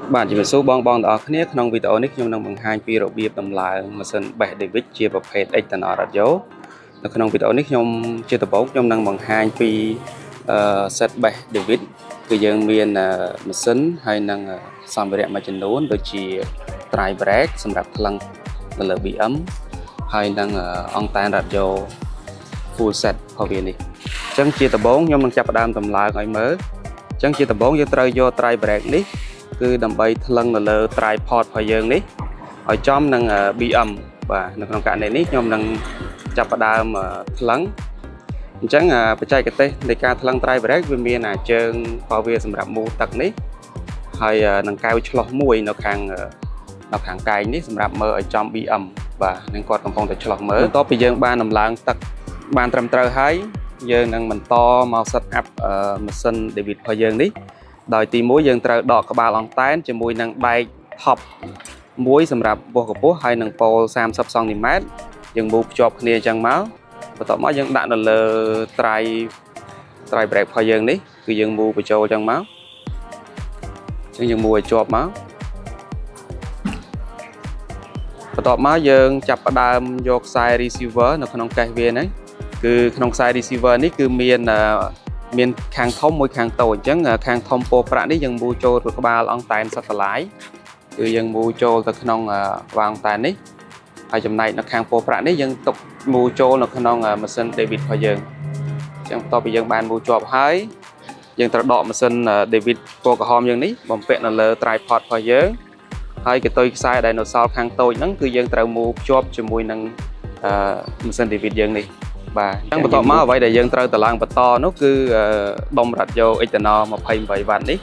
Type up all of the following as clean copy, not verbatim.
bạn chỉ phải số bong đó khné trong video nàyខ្ញុំនឹងបង្ហាញពីរបៀបដំឡើងម៉ាស៊ីនបេះ David ជាប្រភេទ external radio នៅក្នុងវីដេអូនេះខ្ញុំជាដំបូងខ្ញុំនឹងបង្ហាញពីset បេះ David គឺយើងមានម៉ាស៊ីនហើយនឹងសម្ភារៈមួយចំនួនដូចជា dry brake សម្រាប់ថ្លឹងនៅលើ BM ហើយនឹងអង្តែន radio full set របស់វានេះអញ្ចឹងជាដំបូងខ្ញុំនឹងចាប់ផ្ដើមដំឡើងឲ្យមើលអញ្ចឹងជាដំបូងយើងត្រូវយក dry brake នេះគឺដើម្បីថ្លឹងនៅលើ tripod របស់យើងនេះឲ្យចំនឹង BM បាទនៅក្នុងករណីនេះខ្ញុំនឹងចាប់ផ្ដើមថ្លឹងអញ្ចឹងបច្ចេកទេសនៃការថ្លឹង dry brake វាមានជើងរបស់វាសម្រាប់មូលទឹកនេះហើយនឹងកែវឆ្លោះមួយនៅខាងកែងនេះសម្រាប់មើលឲ្យចំ BM បាទនឹងគាត់កំពុងតែឆ្លោះមើលបន្ទាប់ពីយើងបានដំឡើងទឹកបានត្រឹមត្រូវហើយយើងនឹងបន្តមក set up ម៉ាស៊ីន David របស់យើងនេះដោយទី1យើងត្រូវដកក្បាលអង្តែនជាមួយនឹងដែក top មួយសម្រាប់បោះកម្ពស់ហើយនឹងប៉ូល30 សង់ទីម៉ែត្រយើងមូលភ្ជាប់គ្នាអញ្ចឹងមកបន្ទាប់មកយើងដាក់នៅលើ dry brake របស់យើងនេះគឺយើងមូលបញ្ចូលអញ្ចឹងមកអញ្ចឹងយើងមូលឲ្យជាប់មកបន្ទាប់មកយើងចាប់ផ្ដើមយកខ្សែ receiver នៅក្នុងកេសវាហ្នឹងគឺក្នុងខ្សែ receiver នេះគឺមានខាងធំមួយខាងតូចអញ្ចឹងខាងធំពោប្រាក់នេះយើងមូលចូលទៅក្បាលអង្តែន satellite គឺយើងមូលចូលទៅក្នុងក្បាលអង្តែននេះហើយចំណែកនៅខាងពោប្រាក់នេះយើងទុកមូលចូលនៅក្នុងម៉ាស៊ីន David របស់យើងអញ្ចឹងបន្ទាប់ពីយើងបានមូលជាប់ហើយយើងត្រូវដកម៉ាស៊ីន David ពណ៌ក្រហមយើងនេះបំពាក់នៅលើ tripod របស់យើងហើយកតុយខ្សែដែលនៅសល់ខាងតូចហ្នឹងគឺយើងត្រូវមូលភ្ជាប់ជាមួយនឹងម៉ាស៊ីន David យើងនេះបាទអញ្ចឹងបន្ទាប់មកអ្វីដែលយើងត្រូវតឡើងបន្តនោះគឺដុំរ៉ាឌីយ៉ូ external 28 វ៉ាត់នេះ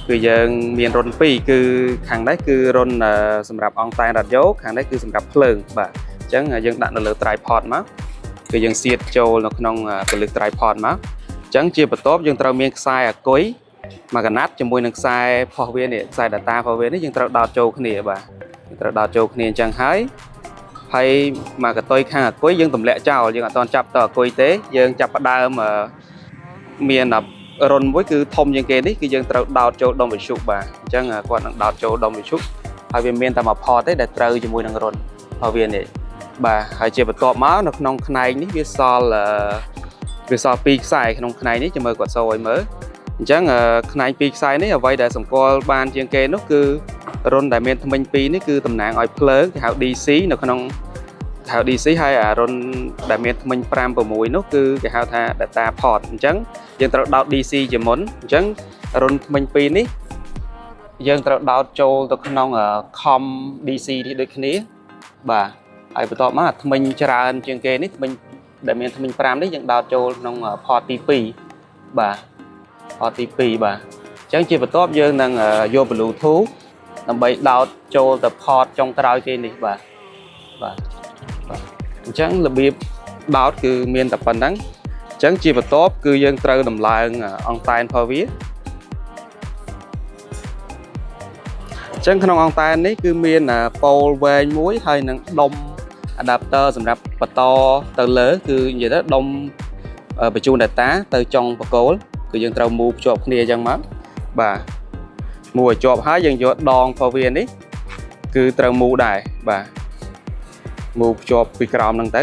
គឺយើងមានរុន2គឺខាងនេះគឺរុនសម្រាប់អង្តែនរ៉ាឌីយ៉ូខាងនេះគឺសម្រាប់ភ្លើងបាទអញ្ចឹងយើងដាក់នៅលើ tripod មកគឺយើងសៀតចូលនៅក្នុងកលឹះ tripod មកអញ្ចឹងជាបន្ទាប់យើងត្រូវមានខ្សែអាគុយមួយកណាត់ជាមួយនឹងខ្សែផុសវានេះខ្សែ data របស់វានេះយើងត្រូវដោតចូលគ្នាបាទយើងត្រូវដោតចូលគ្នាអញ្ចឹងហើយមកកតុយខាងអាគុយយើងទម្លាក់ចោលយើងអត់ទាន់ចាប់តអាគុយទេយើងចាប់ផ្ដើមមានរុនមួយគឺធំជាងគេនេះគឺយើងត្រូវដោតចូលដុំវិទ្យុបាទអញ្ចឹងគាត់នឹងដោតចូលដុំវិទ្យុហើយវាមានតែមួយផតទេដែលត្រូវជាមួយនឹងរុនរបស់វានេះបាទហើយជាបន្ទាប់មកនៅក្នុងផ្នែកនេះវាសល់2ខ្សែក្នុងផ្នែកនេះចាំមើលគាត់សូឲ្យមើលអញ្ចឹងផ្នែក2ខ្សែនេះអ្វីដែលសម្គាល់បានជាងគេនោះគឺរុនដែលមានថ្មិញ2នេះគឺតំណាងឲ្យភ្លើងគេហៅ DC នៅក្នុងហៅ DC ហើយរុនដែលមានថ្មិញ5 6នោះគឺគេហៅថា data port អញ្ចឹងយើងត្រូវដោត DC ជាមុនអញ្ចឹងរុនថ្មិញ2នេះយើងត្រូវដោតចូលទៅក្នុង com DC នេះដូចគ្នាបាទហើយបន្ទាប់មកថ្មិញច្រើនជាងគេនេះថ្មិញដែលមានថ្មិញ5នេះយើងដោតចូលក្នុង port ទី2បាទ port ទី2បាទអញ្ចឹងជាបន្ទាប់យើងនឹងយក Bluetooth ដើម្បីដោតចូលទៅ port ចុងក្រោយគេនេះបាទអញ្ចឹងរបៀបដោតគឺមានតែប៉ុណ្្នឹងអញ្ចឹងជាបន្ទាប់គឺយើងត្រូវដំឡើងអង្តែនរបស់វាអញ្ចឹងក្នុងអង្តែននេះគឺមានប៉ូលវែងមួយហើយនឹងដុំ adapter សម្រាប់បន្តទៅលើគឺនិយាយទៅដុំបញ្ជូន data ទៅចុងបកគោលគឺយើងត្រូវមូលភ្ជាប់គ្នាអញ្ចឹងមកបាទមូលឲ្យជាប់ហើយយើងយកដងរបស់វានេះគឺត្រូវមូលដែរបាទមូលភ្ជាប់ពីក្រោមហ្នឹងទៅ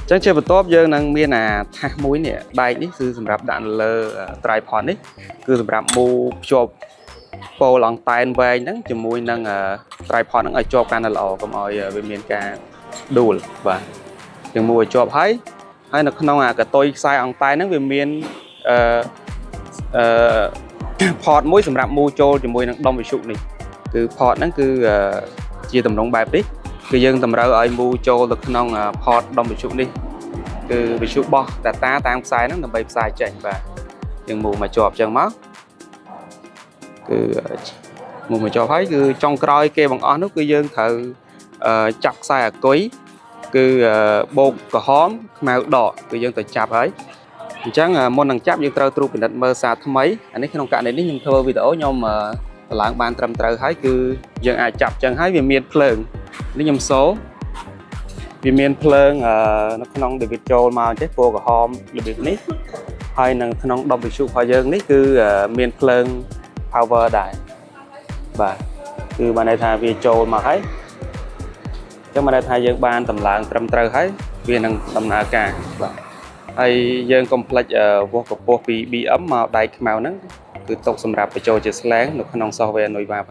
ចឹងជាបន្ទាប់យើងនឹងមានថាសមួយនេះដែកនេះគឺសម្រាប់ដាក់នៅលើ tripod នេះគឺសម្រាប់មូលភ្ជាប់ប៉ូលអង្តែនវែងហ្នឹងជាមួយនឹង tripod ហ្នឹងឲ្យជាប់កាន់តែល្អកុំឲ្យវាមានការដួលបាទយើងមូលឲ្យជាប់ហើយនៅក្នុងកតុយខ្សែអង្តែនហ្នឹងវាមានport មួយសម្រាប់មូលចូលជាមួយនឹងដុំវិទ្យុនេះគឺ port ហ្នឹងគឺជាទម្រង់បែបនេះគឺយើងតម្រូវឲ្យមូលចូលទៅក្នុង port ដុំវិទ្យុនេះគឺវិទ្យុបោះ data តាមខ្សែហ្នឹងដើម្បីផ្សាយចេញបាទយើងមូលមកជាប់ចឹងមកគឺមូលមកជាប់ហើយគឺចុងក្រោយគេបង្អស់នោះគឺយើងត្រូវចាប់ខ្សែអាគុយគឺបូកក្រហមខ្មៅដកគឺយើងទៅចាប់ហើយអញ្ចឹងមុននឹងចាប់យើងត្រូវត្រួតពិនិត្យមើលសារថ្មីអានេះក្នុងករណីនេះខ្ញុំធ្វើវីដេអូខ្ញុំតម្លើងបានត្រឹមត្រូវហើយគឺយើងអាចចាប់ចឹងហើយវាមានភ្លើងនេះខ្ញុំសូ vì miền phơn nó không được biết trôi mà chết vô cả hòm được biết nít hay là không đồng bị sụp hoa dương nít cứ miền phơn power đại và cứ mà này thay vì trôi mà thấy chứ mà đây thay dương ban tầm lạng trăm trâu thấy vì năng tầm nà cả hay dương complex vô cặp vô bị ấm màu đầy màu nắng cứ tục xâm nhậpไปโจ จะ slang នៅក្នុង software មួយ vào